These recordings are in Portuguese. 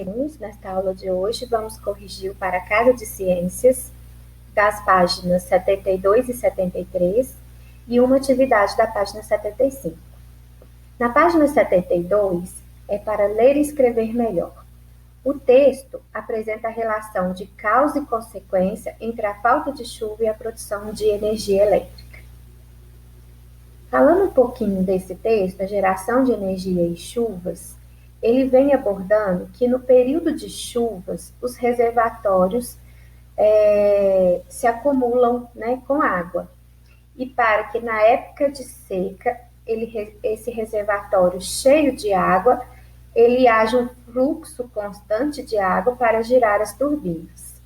alunos, nesta aula de hoje vamos corrigir o Para Casa de Ciências das páginas 72 e 73 e uma atividade da página 75. Na página 72 é para ler e escrever melhor. O texto apresenta a relação de causa e consequência entre a falta de chuva e a produção de energia elétrica. Falando um pouquinho desse texto, a geração de energia e chuvas, ele vem abordando que no período de chuvas, os reservatórios se acumulam, né, com água. E para que na época de seca, esse reservatório cheio de água, ele haja um fluxo constante de água para girar as turbinas.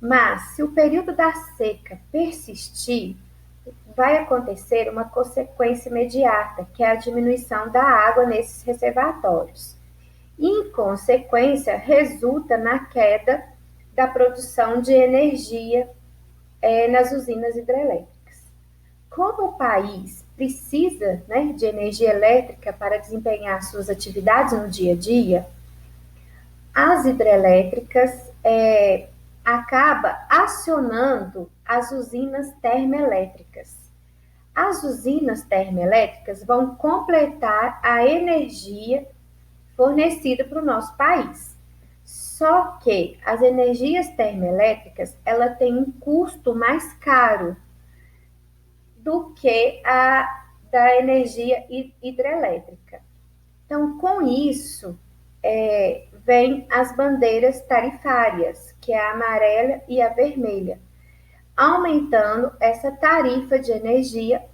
Mas, se o período da seca persistir, vai acontecer uma consequência imediata, que é a diminuição da água nesses reservatórios. E, em consequência, resulta na queda da produção de energia nas usinas hidrelétricas. Como o país precisa, né, de energia elétrica para desempenhar suas atividades no dia a dia, as hidrelétricas acabam acionando as usinas termoelétricas. As usinas termoelétricas vão completar a energia fornecida para o nosso país. Só que as energias termoelétricas, ela tem um custo mais caro do que a da energia hidrelétrica. Então, com isso, vem as bandeiras tarifárias, que é a amarela e a vermelha, aumentando essa tarifa de energia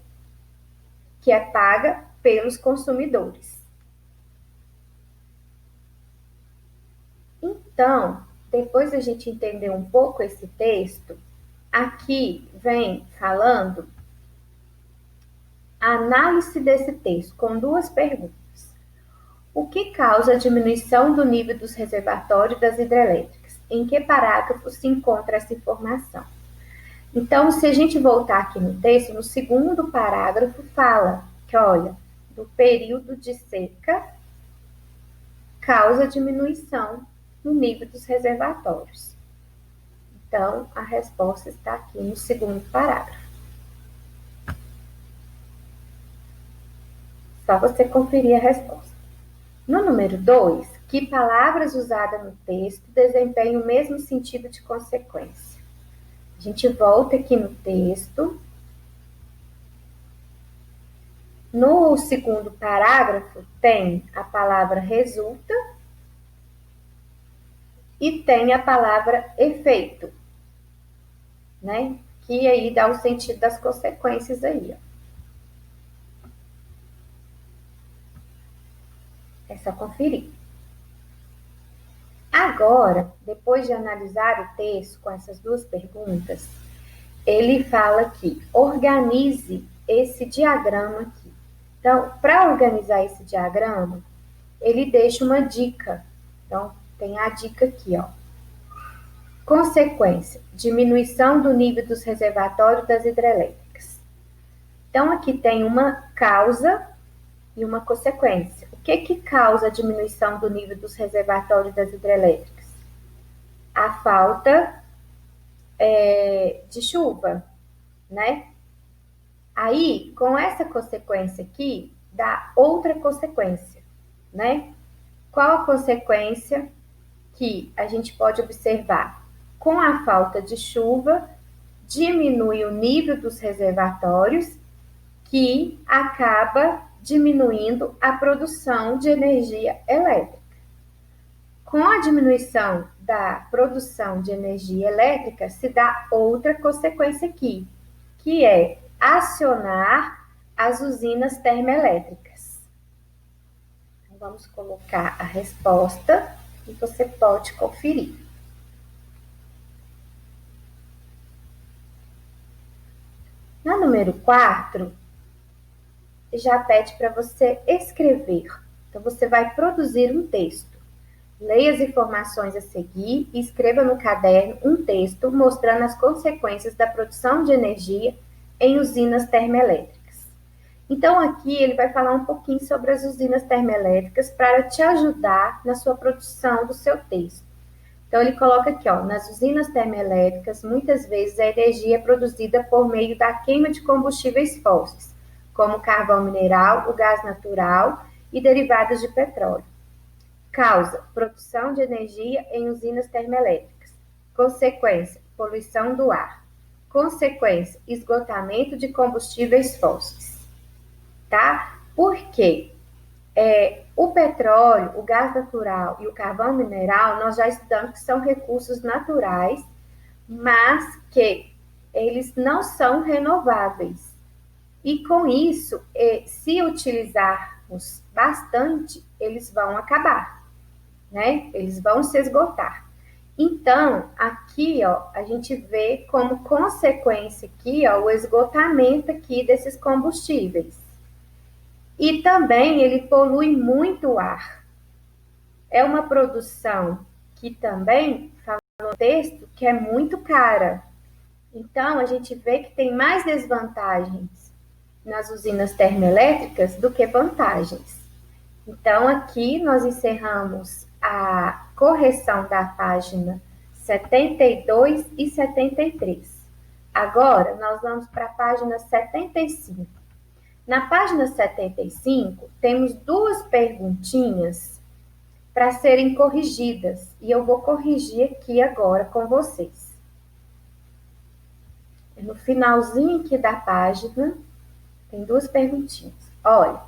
que é paga pelos consumidores. Então, depois da gente entender um pouco esse texto, aqui vem falando a análise desse texto com duas perguntas. O que causa a diminuição do nível dos reservatórios das hidrelétricas? Em que parágrafo se encontra essa informação? Então, se a gente voltar aqui no texto, no segundo parágrafo fala que, olha, do período de seca causa diminuição no nível dos reservatórios. Então, a resposta está aqui no segundo parágrafo. Só você conferir a resposta. No número 2, que palavras usadas no texto desempenham o mesmo sentido de consequência? A gente volta aqui no texto. No segundo parágrafo, tem a palavra resulta e tem a palavra efeito, né? Que aí dá o sentido das consequências aí, ó. É só conferir. Agora, depois de analisar o texto com essas duas perguntas, ele fala aqui, organize esse diagrama aqui. Então, para organizar esse diagrama, ele deixa uma dica. Então, tem a dica aqui, ó. Consequência, diminuição do nível dos reservatórios das hidrelétricas. Então, aqui tem uma causa e uma consequência. O que causa a diminuição do nível dos reservatórios das hidrelétricas? A falta de chuva, né? Aí, com essa consequência aqui, dá outra consequência, né? Qual a consequência que a gente pode observar? Com a falta de chuva, diminui o nível dos reservatórios, que acaba diminuindo a produção de energia elétrica. Com a diminuição da produção de energia elétrica, se dá outra consequência aqui, que é acionar as usinas termoelétricas. Então, vamos colocar a resposta e você pode conferir. Na número 4, já pede para você escrever. Então, você vai produzir um texto. Leia as informações a seguir e escreva no caderno um texto mostrando as consequências da produção de energia em usinas termoelétricas. Então, aqui ele vai falar um pouquinho sobre as usinas termoelétricas para te ajudar na sua produção do seu texto. Então, ele coloca aqui, ó, nas usinas termoelétricas, muitas vezes a energia é produzida por meio da queima de combustíveis fósseis, como o carvão mineral, o gás natural e derivados de petróleo. Causa: produção de energia em usinas termoelétricas. Consequência: poluição do ar. Consequência: esgotamento de combustíveis fósseis. Tá? Por quê? O petróleo, o gás natural e o carvão mineral, nós já estudamos que são recursos naturais, mas que eles não são renováveis. E com isso, se utilizarmos bastante, eles vão acabar, né? Eles vão se esgotar. Então, aqui, ó, a gente vê como consequência aqui, ó, o esgotamento aqui desses combustíveis. E também ele polui muito o ar. É uma produção que também, fala no texto, que é muito cara. Então, a gente vê que tem mais desvantagens nas usinas termoelétricas do que vantagens. Então, aqui nós encerramos a correção da página 72 e 73. Agora, nós vamos para a página 75. Na página 75, temos duas perguntinhas para serem corrigidas, e eu vou corrigir aqui agora com vocês. No finalzinho aqui da página, tem duas perguntinhas. Olha,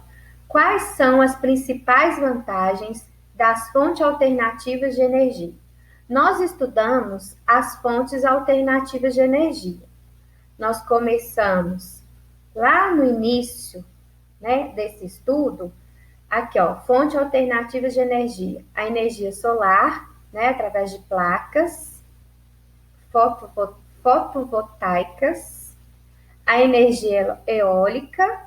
quais são as principais vantagens das fontes alternativas de energia? Nós estudamos as fontes alternativas de energia. Nós começamos lá no início, né, desse estudo, aqui, ó, fonte alternativa de energia. A energia solar, né, através de placas fotovoltaicas, a energia eólica,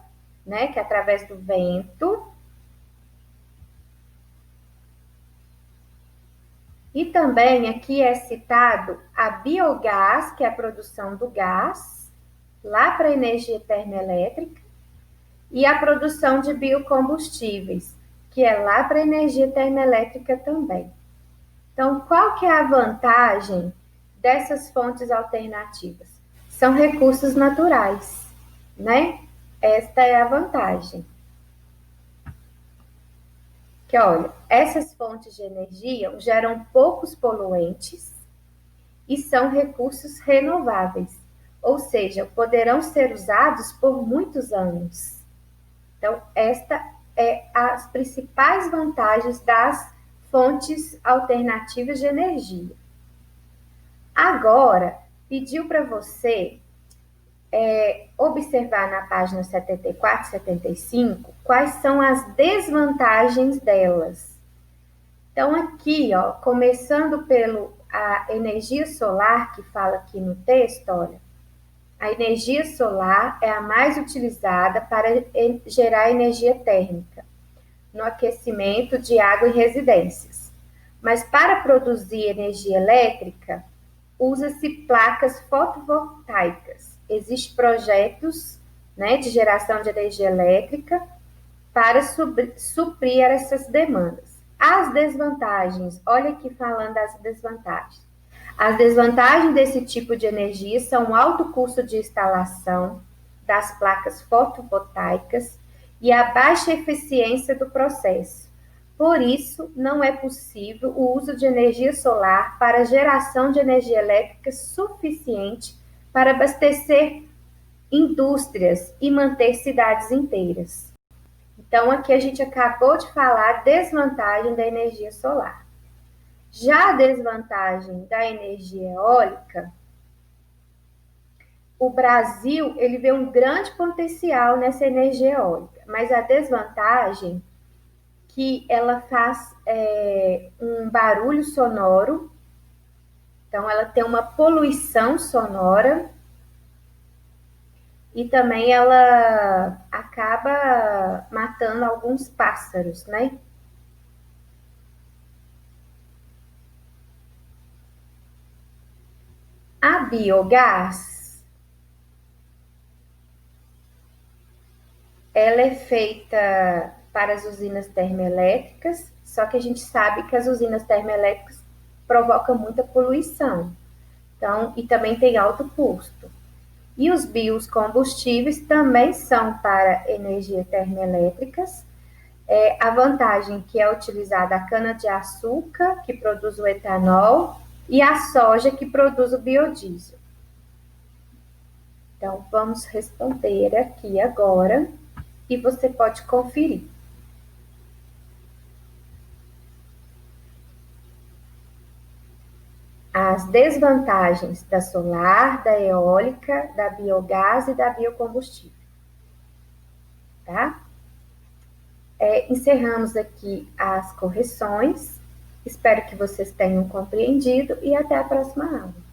né, que é através do vento, e também aqui é citado a biogás, que é a produção do gás, lá para a energia termoelétrica, e a produção de biocombustíveis, que é lá para a energia termoelétrica também. Então, qual que é a vantagem dessas fontes alternativas? São recursos naturais, né? Esta é a vantagem. Que olha, essas fontes de energia geram poucos poluentes e são recursos renováveis, ou seja, poderão ser usados por muitos anos. Então, esta é as principais vantagens das fontes alternativas de energia. Agora, pediu para você observar na página 74 e 75 quais são as desvantagens delas. Então, aqui, ó, começando a energia solar, que fala aqui no texto, olha, a energia solar é a mais utilizada para gerar energia térmica no aquecimento de água em residências. Mas para produzir energia elétrica, usa-se placas fotovoltaicas. Existem projetos, né, de geração de energia elétrica para suprir essas demandas. As desvantagens, olha aqui falando das desvantagens. As desvantagens desse tipo de energia são o alto custo de instalação das placas fotovoltaicas e a baixa eficiência do processo. Por isso, não é possível o uso de energia solar para geração de energia elétrica suficiente para abastecer indústrias e manter cidades inteiras. Então, aqui a gente acabou de falar a desvantagem da energia solar. Já a desvantagem da energia eólica, o Brasil ele vê um grande potencial nessa energia eólica, mas a desvantagem que ela faz um barulho sonoro, então ela tem uma poluição sonora e também ela acaba matando alguns pássaros, né? A biogás ela é feita para as usinas termoelétricas, só que a gente sabe que as usinas termoelétricas provocam muita poluição, então, e também tem alto custo. E os biocombustíveis também são para energia termoelétricas. A vantagem que é utilizada a cana-de-açúcar, que produz o etanol, e a soja, que produz o biodiesel. Então, vamos responder aqui agora e você pode conferir. As desvantagens da solar, da eólica, da biogás e da biocombustível. Tá? Encerramos aqui as correções. Espero que vocês tenham compreendido e até a próxima aula.